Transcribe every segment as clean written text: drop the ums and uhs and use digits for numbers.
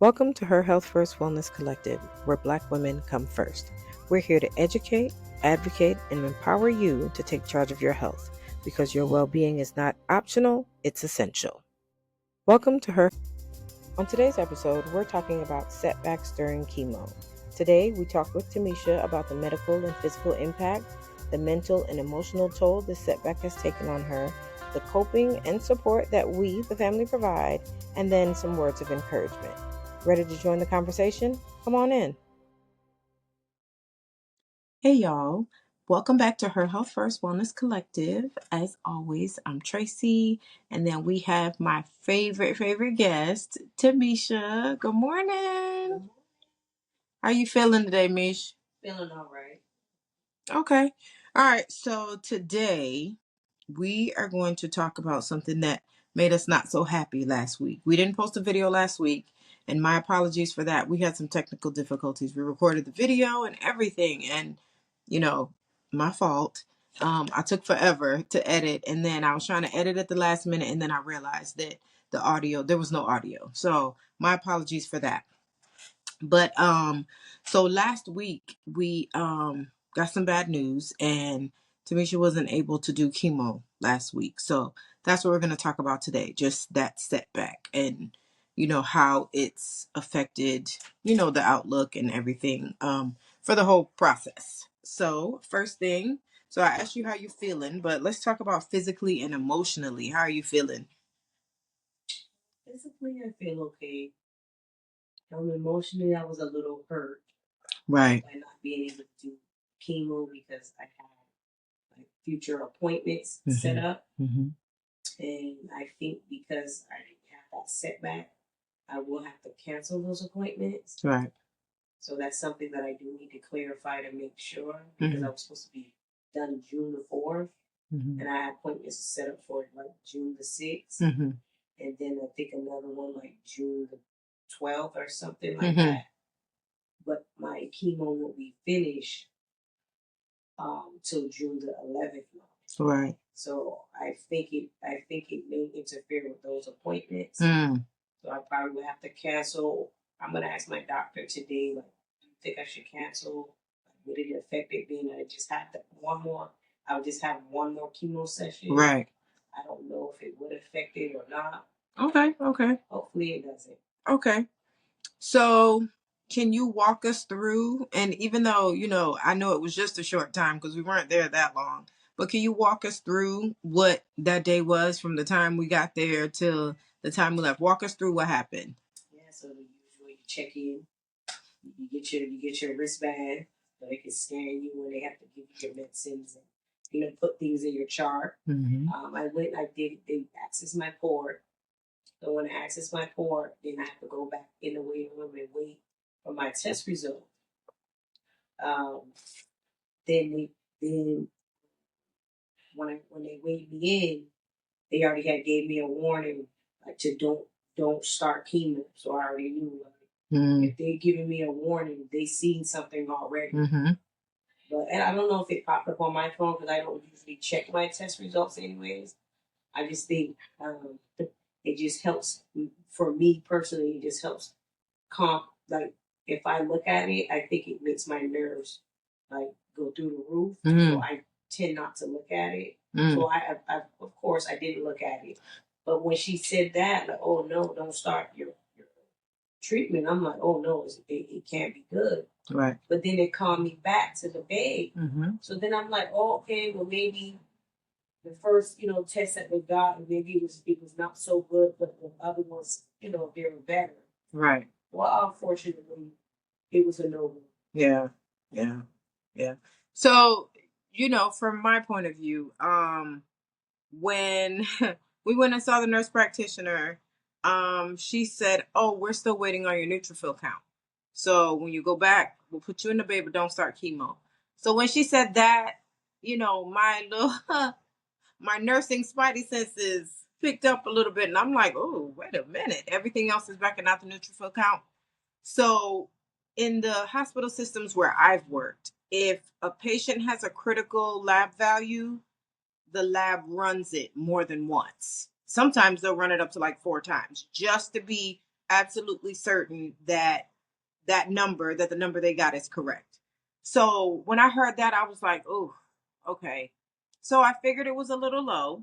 Welcome to Her Health First Wellness Collective, where Black women come first. We're here to educate, advocate, and empower you to take charge of your health because your well-being is not optional, it's essential. Welcome to Her. On today's episode, we're talking about setbacks during chemo. Today, we talk with Tamesha about the medical and physical impact, the mental and emotional toll this setback has taken on her, the coping and support that we, the family, provide, and then some words of encouragement. Ready to join the conversation? Come on in. Hey, y'all. Welcome back to Her Health First Wellness Collective. As always, I'm Tracy, and then we have my favorite guest, Tamesha. Good morning. How you feeling today, Mish? Feeling all right. Okay. All right. So today we are going to talk about something that made us not so happy last week. We didn't post a video last week, and my apologies for that. We had some technical difficulties. We recorded the video and everything, and my fault. I took forever to edit, and then I was trying to edit at the last minute, and then I realized that there was no audio. So my apologies for that. But so last week we got some bad news, and Tamesha wasn't able to do chemo last week. So that's what we're going to talk about today, just that setback and how it's affected, the outlook and everything for the whole process. So first thing, so I asked you how you feeling, but let's talk about physically and emotionally. How are you feeling? Physically, I feel okay. Emotionally, I was a little hurt Right. by not being able to do chemo because I had like future appointments set up, and I think because I have that setback, I will have to cancel those appointments. Right. So that's something that I do need to clarify to make sure because I was supposed to be done June the 4th, and I had appointments set up for like June the 6th. And then I think another one like June the 12th or something like that. But my chemo will be finished till June the 11th. Right. So I think it may interfere with those appointments. So I probably will have to cancel. I'm gonna ask my doctor today, like, do you think I should cancel? Would it affect it being that I just have one more? I would just have one more chemo session. Right. I don't know if it would affect it or not. Okay. Hopefully it doesn't. Okay. So can you walk us through, and even though, I know it was just a short time because we weren't there that long, but can you walk us through what that day was from the time we got there till the time we left? Walk us through what happened. Yeah, so usually you check in, you get your wristband so they can scan you when they have to give you your medicines and put things in your chart. They access my port. So when I access my port, then I have to go back in the waiting room and wait for my test result. Then when they weighed me in, they already had gave me a warning like to don't start chemo. So I already knew if they're giving me a warning, they seen something already. And I don't know if it popped up on my phone because I don't usually check my test results anyways. I just think it just helps for me personally. It just helps like if I look at it, I think it makes my nerves like go through the roof. So I tend not to look at it. So I of course I didn't look at it. But when she said that, like, oh no, don't start your treatment, I'm like, oh no, it can't be good. Right. But then it calmed me back to the bed. So then I'm like, oh, okay, well maybe the first, test that we got, maybe it was not so good, but the other ones, they were better. Right. Well, unfortunately, it was a no. Yeah. So, from my point of view, when we went and saw the nurse practitioner, she said, "Oh, we're still waiting on your neutrophil count. So when you go back, we'll put you in the bed, but don't start chemo." So when she said that, my little my nursing spidey senses picked up a little bit, and I'm like, "Oh, wait a minute! Everything else is backing out the neutrophil count." So in the hospital systems where I've worked, if a patient has a critical lab value, the lab runs it more than once. Sometimes they'll run it up to like 4 times just to be absolutely certain that the number they got is correct. So when I heard that, I was like, oh, okay. So I figured it was a little low,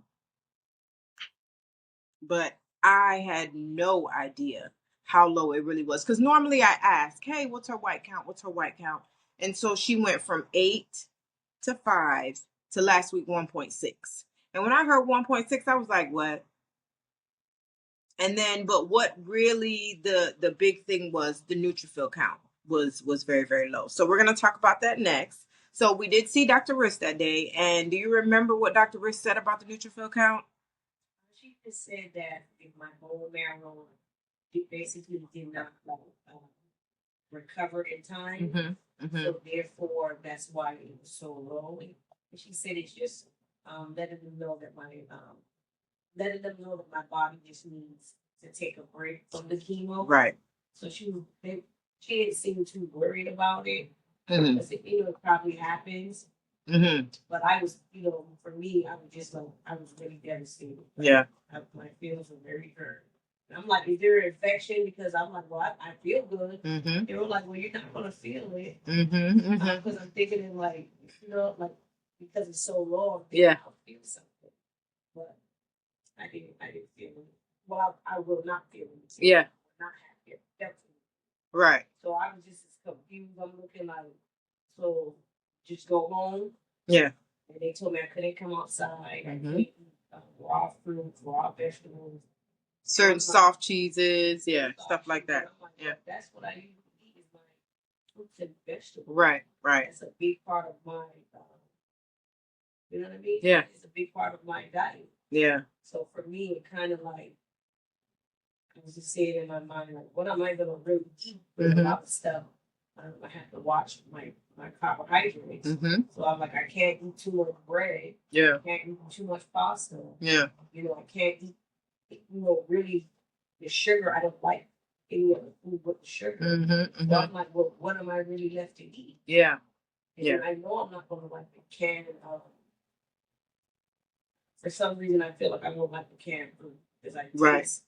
but I had no idea how low it really was. Because normally I ask, hey, what's her white count? What's her white count? And so she went from 8 to 5 to last week 1.6. And when I heard 1.6, I was like, what? And then, but what really the big thing was the neutrophil count was very, very low. So we're going to talk about that next. So we did see Dr. Riss that day. And do you remember what Dr. Riss said about the neutrophil count? She just said that if my bone marrow basically did not recover in time, so therefore that's why it was so low. And she said it's just letting them know that my body just needs to take a break from the chemo. Right. So she didn't seem too worried about it. Because it probably happens. But I was, for me, I was just like, I was really devastated. Yeah. My feelings were very hurt. And I'm like, is there an infection? Because I'm like, well, I feel good. They were like, well, you're not going to feel it. Because I'm thinking, like, because it's so low, I'll feel something. But I didn't feel it. Well, I will not feel it. Yeah. Not happy. Definitely. Right. So I was just as confused. I'm looking like, so just go home. Yeah. And they told me I couldn't come outside. I couldn't eat raw fruits, raw vegetables. Certain soft cheeses, stuff like that. Like, yeah. That's what I usually eat is my fruits and vegetables. Right. That's a big part of my, you know what I mean? Yeah. It's a big part of my diet. Yeah. So for me, it kind of like, I was just saying in my mind, like, what am I going to really eat with a lot of stuff? I have to watch my carbohydrates. So I'm like, I can't eat too much bread. Yeah. I can't eat too much pasta. Yeah. I can't eat, really the sugar. I don't like any other food but the sugar. So I'm like, well, what am I really left to eat? Yeah. And I know I'm not going to like the canned. For some reason, I feel like I don't like the canned food because I taste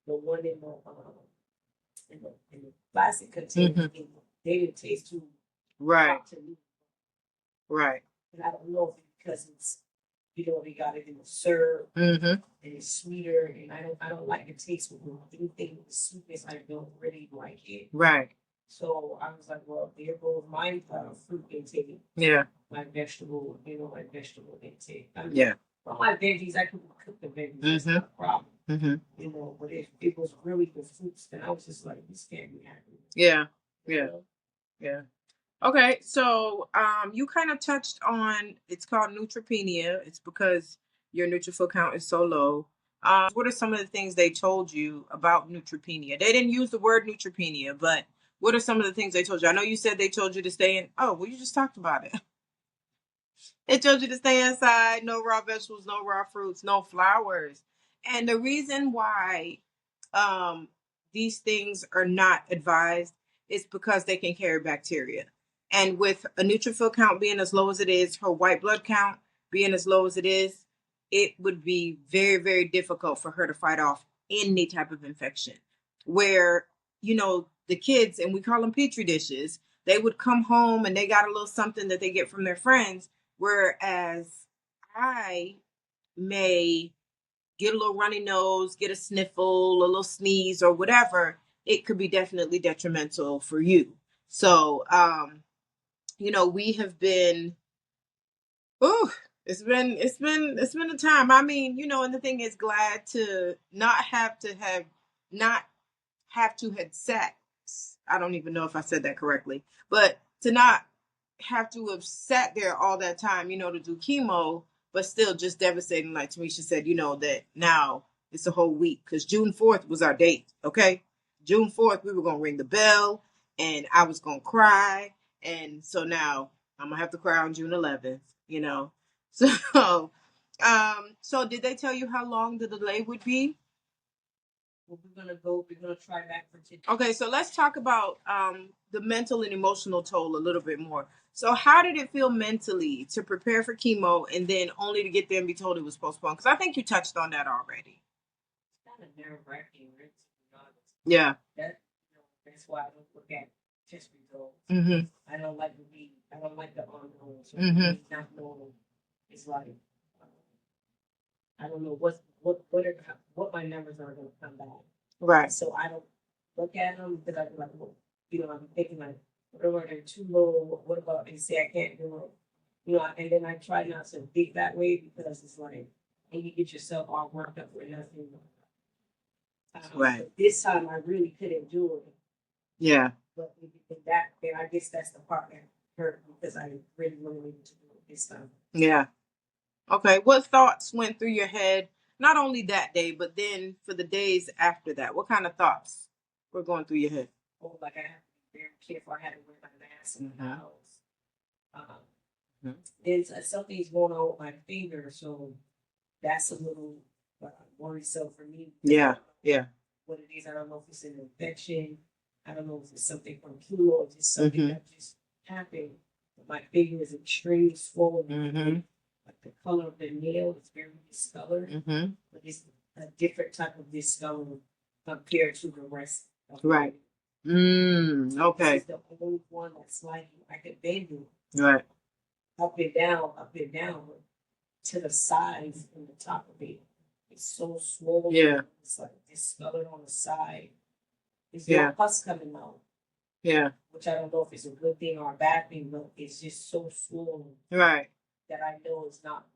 the one in the plastic container. They didn't taste too hot to me. Right. And I don't know if it's because it's they got it in the syrup and it's sweeter, and I don't like the taste of anything with the sweetness. I don't really like it. Right. So I was like, well, there goes my fruit intake. Yeah. My vegetable intake. Well, my veggies, I can cook the veggies. That's not a problem. But if it was really the fruits, then I was just like, this can't be happening. Yeah. Yeah. Yeah. Okay, so you kind of touched on, it's called neutropenia. It's because your neutrophil count is so low. What are some of the things they told you about neutropenia? They didn't use the word neutropenia, but what are some of the things they told you? I know you said they told you to stay in. Oh, well, you just talked about it. They told you to stay inside, no raw vegetables, no raw fruits, no flowers. And the reason why these things are not advised is because they can carry bacteria. And with a neutrophil count being as low as it is, her white blood count being as low as it is, it would be very, very difficult for her to fight off any type of infection. Where, the kids, and we call them petri dishes, they would come home and they got a little something that they get from their friends. Whereas I may get a little runny nose, get a sniffle, a little sneeze or whatever, it could be definitely detrimental for you. So, we have been, it's been a time. I mean, and the thing is, glad to not have to have had sex. I don't even know if I said that correctly, but to not have to have sat there all that time, to do chemo, but still just devastating. Like Tamesha said, that now it's a whole week because June 4th was our date. Okay. June 4th, we were going to ring the bell and I was going to cry. And so now I'm going to have to cry on June 11th, So, so did they tell you how long the delay would be? Well, we're gonna try back for today. Okay, so let's talk about the mental and emotional toll a little bit more. So how did it feel mentally to prepare for chemo and then only to get there and be told it was postponed? Because I think you touched on that already. It's kind of nerve-wracking, right? Yeah. That's why I don't look at test results. I don't like to read. I don't like the unknown. So not knowing is like I don't know what my numbers are going to come back. Right. So I don't look at them because I'm like, well, I'm thinking like, what about they're too low? What about they say I can't do it? And then I try not to think that way because it's like, and you get yourself all worked up for nothing. Right. This time I really couldn't do it. Yeah. But then I guess that's the part that hurt because I really wanted to do it this time. Yeah. Okay. What thoughts went through your head? Not only that day, but then for the days after that, what kind of thoughts were going through your head? Oh, like I have to be very careful. I had to wear my mask in the house. There's something's going on with my finger, so that's a little worrisome for me. Yeah. Yeah. What it is, I don't know if it's an infection. I don't know if it's something from chemo or just something that just happened. But my finger is extremely swollen. Like the color of the nail is very discolored, but it's a different type of discolor compared to the rest of the right. Okay. This is the only one that's like I could bend it. Right. Up and down, but to the sides and the top of it. It's so swollen. Yeah. It's like discolored on the side. There's no pus coming out. Yeah. Which I don't know if it's a good thing or a bad thing, but it's just so swollen. Right. That I know it's not,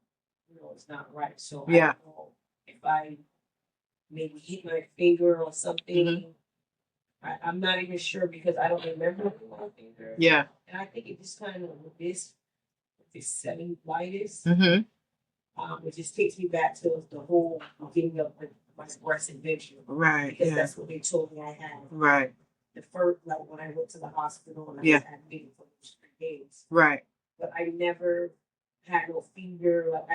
it's not right. So I don't know if I maybe hit my finger or something. I'm not even sure because I don't remember my finger. Yeah. And I think it just kind of with this cellulitis. It just takes me back to the whole beginning of my breast infection. Right. Because that's what they told me I had. Right. The first, like when I went to the hospital and I was admitted for those 3 days. Right. But I never had no fever. Like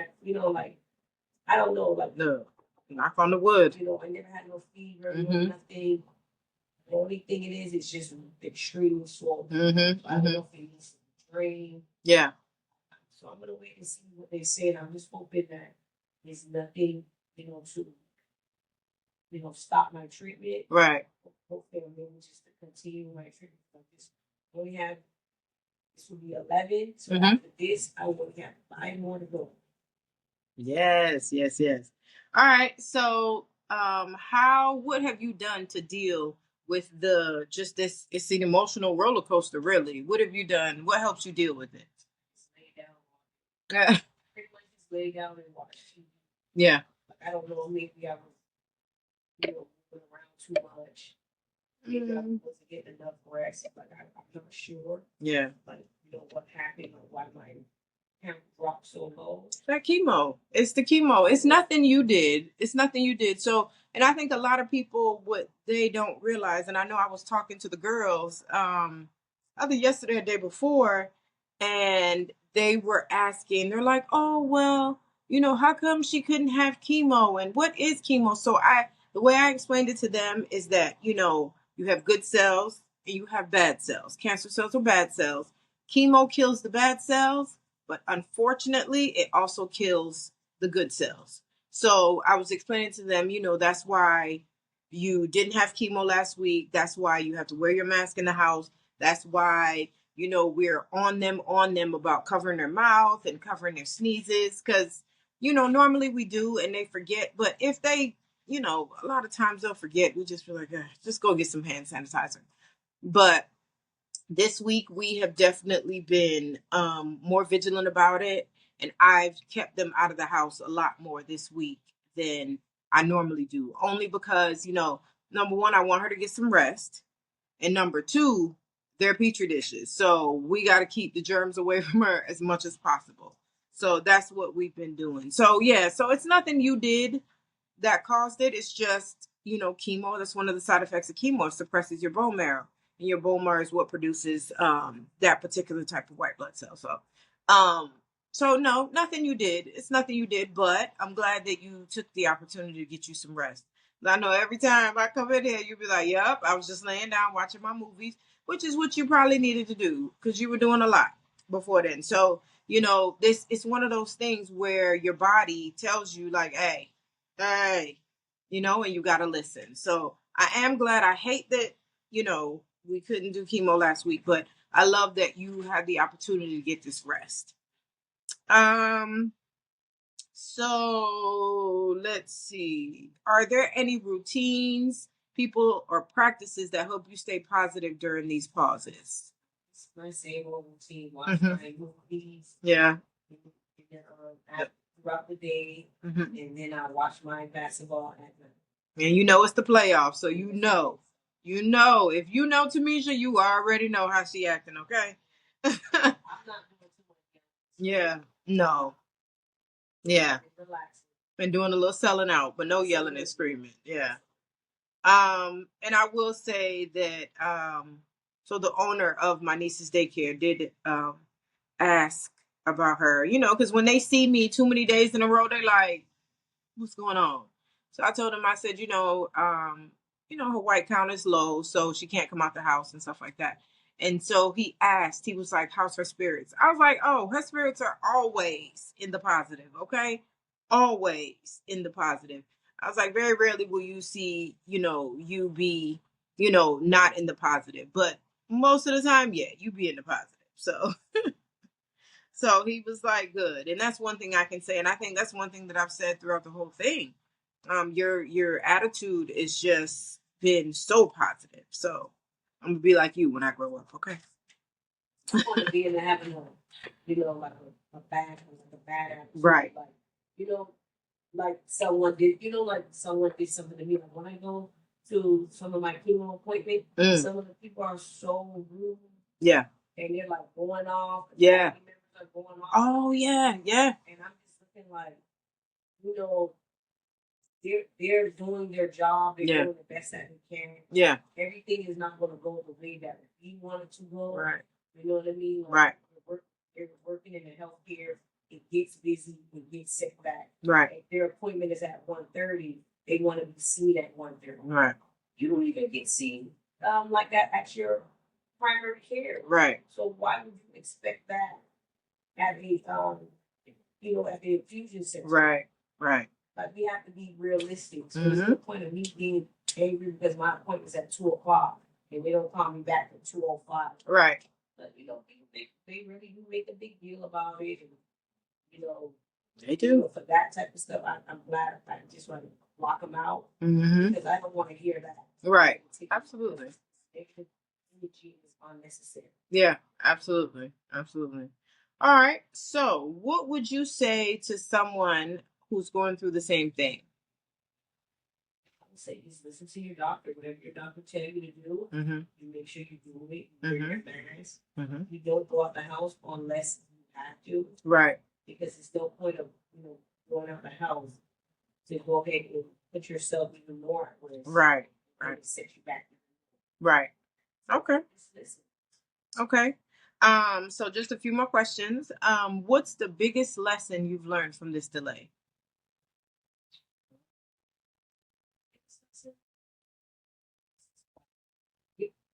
I don't know. Like no, knock on the wood. I never had no fever. Nothing. The only thing it is, it's just extremely swollen. So I don't know if it needs to drain. Yeah. So I'm gonna wait and see what they say, and I'm just hoping that there's nothing, to, stop my treatment. Right. Hopefully, I'm able just to continue my treatment. Like this, this will be 11. So after this, I will have 5 more to go. Yes, yes, yes. All right. So, what have you done to deal with this? It's an emotional roller coaster, really. What have you done? What helps you deal with it? Pretty much just lay down and watch TV. Yeah. I don't know, maybe I was, moving around too much. Maybe I wasn't getting enough rest. Like I'm not sure. Yeah. Like, what happened or why my count dropped so low. That chemo. It's the chemo. It's nothing you did. It's nothing you did. So, and I think a lot of people, what they don't realize, and I know I was talking to the girls, either yesterday or the day before, and they were asking, they're like, oh, well, how come she couldn't have chemo? And what is chemo? So the way I explained it to them is that, you have good cells and you have bad cells. Cancer cells are bad cells. Chemo kills the bad cells, but unfortunately, it also kills the good cells. So I was explaining to them, that's why you didn't have chemo last week. That's why you have to wear your mask in the house. That's why, we're on them about covering their mouth and covering their sneezes. Because, normally we do and they forget. But if they, a lot of times they'll forget. We just feel like, just go get some hand sanitizer. But this week we have definitely been more vigilant about it, and I've kept them out of the house a lot more this week than I normally do, only because number one, I want her to get some rest, and number two, they're petri dishes, so we got to keep the germs away from her as much as possible. So that's what we've been doing. So yeah, so it's nothing you did that caused it. It's just, chemo. That's one of the side effects of chemo. It suppresses your bone marrow. And your bone marrow is what produces that particular type of white blood cell. So no, nothing you did. It's nothing you did, but I'm glad that you took the opportunity to get you some rest. I know every time I come in here, you'll be like, yep, I was just laying down watching my movies, which is what you probably needed to do because you were doing a lot before then. So, this is one of those things where your body tells you like, hey, and you got to listen. So I am glad. I hate that, we couldn't do chemo last week, but I love that you had the opportunity to get this rest. So let's see. Are there any routines, people, or practices that help you stay positive during these pauses? It's my same old routine. Watch my movies. Yeah. Throughout the day, and then I watch my basketball at night. And it's the playoffs, so if you know Tamesha, you already know how she acting, okay? I'm not doing too much. Yeah. No. Yeah. Been doing a little selling out, but no yelling and screaming. Yeah. And I will say that so the owner of my niece's daycare did ask about her, because when they see me too many days in a row, they like, what's going on? So I told him, I said, her white count is low, so she can't come out the house and stuff like that. And so he was like, how's her spirits? I was like, oh, her spirits are always in the positive, okay? Always in the positive. I was like, very rarely will you see, you be, not in the positive. But most of the time, yeah, you be in the positive. So he was like, good. And that's one thing I can say. And I think that's one thing that I've said throughout the whole thing. Your attitude is just been so positive. So I'm gonna be like you when I grow up, okay? I want to be in having like a bad attitude. Right. Like someone did something to me. Like when I go to some of my chemo appointments, some of the people are so rude. Yeah. And they're like going off. Yeah. Are going off. Oh yeah, yeah. And I'm just looking like, they're doing their job. They're doing the best that they can. Yeah. Everything is not going to go the way that we want it to go. Right. You know what I mean? Like, right. They're working in the healthcare. It gets busy. It gets Setback. Right. If their appointment is at 1:30, they want to be seen at 1:30. Right. You don't even get seen like that at your primary care. Right. So why would you expect that at the at the infusion center? Right. Right. Like we have to be realistic. So there's no point of me being angry because my appointment's at 2:00 and they don't call me back at 2:05. Right. But they really do make a big deal about it, and they do for that type of stuff. I'm glad I just want to block them out because I don't want to hear that. Right. Absolutely. Negative energy is unnecessary. Yeah. Absolutely. Absolutely. All right. So, what would you say to someone who's going through the same thing? I would say just listen to your doctor. Whatever your doctor tells you to do, you make sure you do it. You wear your mask. You don't go out the house unless you have to. Right. Because there's no point of going out the house to go ahead and put yourself even more at risk. Right. Right. Set you back. Right. Okay. Just listen. Okay. So just a few more questions. What's the biggest lesson you've learned from this delay?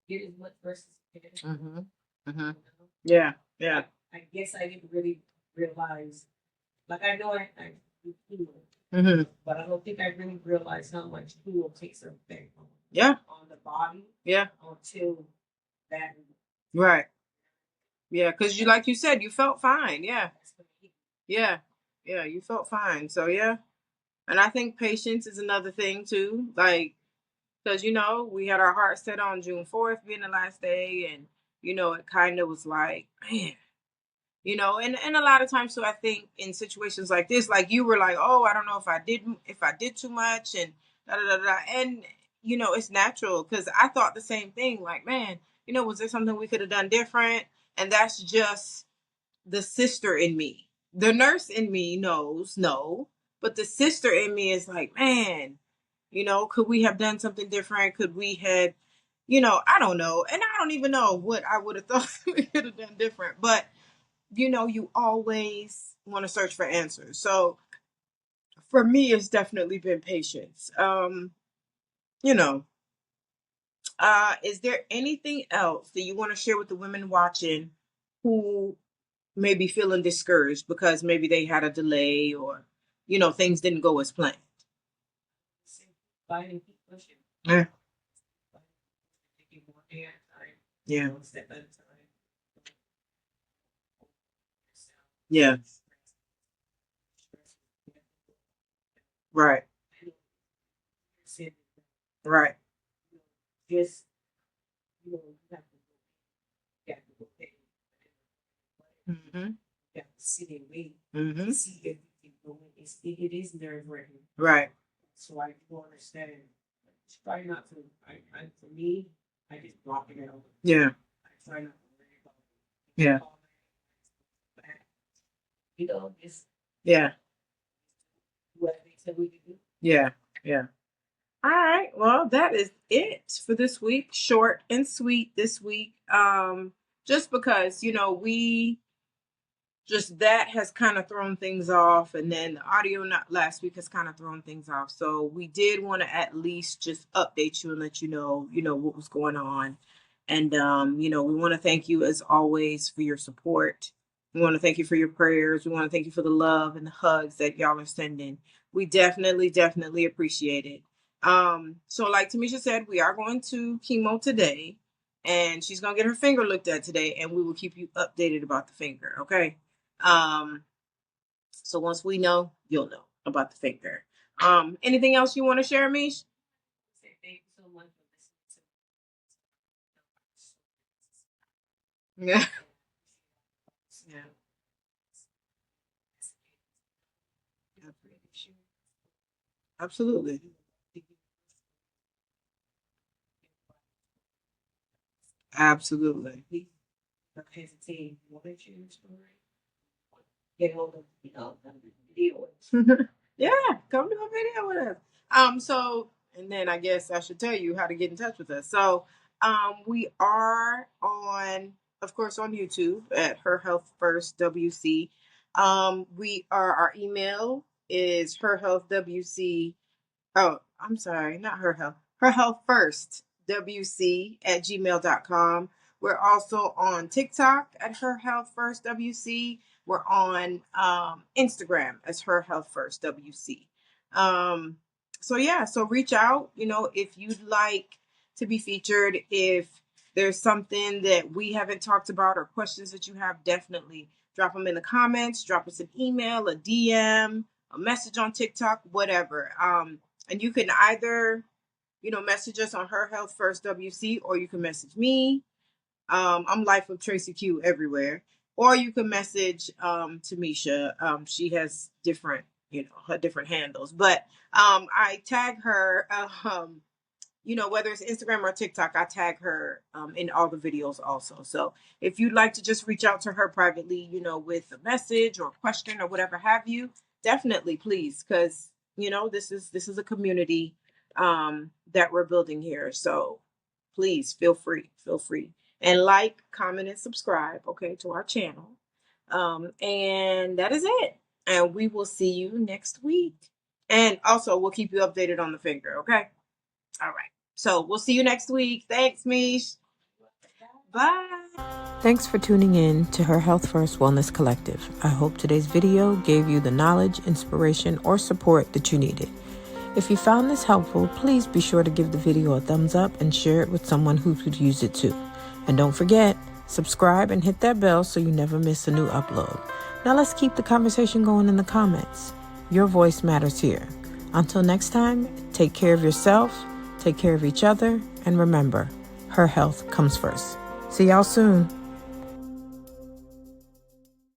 Get as much versus Yeah. Yeah. I guess I didn't really realize, like I know I do chemo, but I don't think I really realized how much chemo takes effect on the body. Yeah. Until that. Right. Yeah, because like you said, you felt fine. Yeah. Yeah. Yeah, you felt fine. So, yeah. And I think patience is another thing, too. Like, because, we had our heart set on June 4th being the last day. And, it kind of was like, man, and a lot of times, so I think in situations like this, like you were like, oh, I don't know if I did too much and da da da da. And, it's natural because I thought the same thing. Like, man, was there something we could have done different? And that's just the sister in me. The nurse in me knows no, but the sister in me is like, man, could we have done something different? Could we had, I don't know. And I don't even know what I would have thought we could have done different. But, you always want to search for answers. So for me, it's definitely been patience. Is there anything else that you want to share with the women watching who may be feeling discouraged because maybe they had a delay or, things didn't go as planned? Keep pushing. Yeah. Yeah. One step at a time. Yeah. Right. Right. Just, you have to go pay. Mm-hmm. You have to sit and wait Mm-hmm. to see everything going. It is nerve-wracking. Right. So I do understand. Try not to. For me, I just block it out. Yeah. I try not to worry about it. Yeah. You know, just Yeah. what they said we could do. Yeah. Yeah. All right. Well, that is it for this week. Short and sweet this week. Just because, we just that has kind of thrown things off, and then the audio not last week has kind of thrown things off. So we did want to at least just update you and let you know, what was going on. And we want to thank you as always for your support. We want to thank you for your prayers. We want to thank you for the love and the hugs that y'all are sending. We definitely, definitely appreciate it. So like Tamesha said, we are going to chemo today, and she's gonna get her finger looked at today, and we will keep you updated about the finger, okay? So once we know, you'll know about the finger. Anything else you want to share, Mish? Thank you so much for listening to. Yeah. Yeah. Absolutely. Absolutely. Don't hesitate. You want to share your story? Get hold of, video. Yeah, come do a video with us. So, and then I guess I should tell you how to get in touch with us. So, we are on, of course, on YouTube at Her Health First WC. Our email is herhealthwc. Oh, I'm sorry, not Her Health. Her Health First WC at gmail.com. We're also on TikTok at Her Health First WC. We're on Instagram as Her Health First WC. So reach out, if you'd like to be featured, if there's something that we haven't talked about or questions that you have, definitely drop them in the comments, drop us an email, a DM, a message on TikTok, whatever. And you can either, message us on Her Health First WC, or you can message me. I'm Life of Tracy Q everywhere. Or you can message Tamesha. She has different, her different handles. But I tag her, whether it's Instagram or TikTok, I tag her in all the videos also. So if you'd like to just reach out to her privately, with a message or a question or whatever have you, definitely please, because this is a community that we're building here. So please feel free, and like, comment, and subscribe, okay, to our channel. And that is it. And we will see you next week. And also, we'll keep you updated on the finger, okay? All right. So we'll see you next week. Thanks, Mish. Bye. Thanks for tuning in to Her Health First Wellness Collective. I hope today's video gave you the knowledge, inspiration, or support that you needed. If you found this helpful, please be sure to give the video a thumbs up and share it with someone who could use it too. And don't forget, subscribe and hit that bell so you never miss a new upload. Now let's keep the conversation going in the comments. Your voice matters here. Until next time, take care of yourself, take care of each other, and remember, her health comes first. See y'all soon.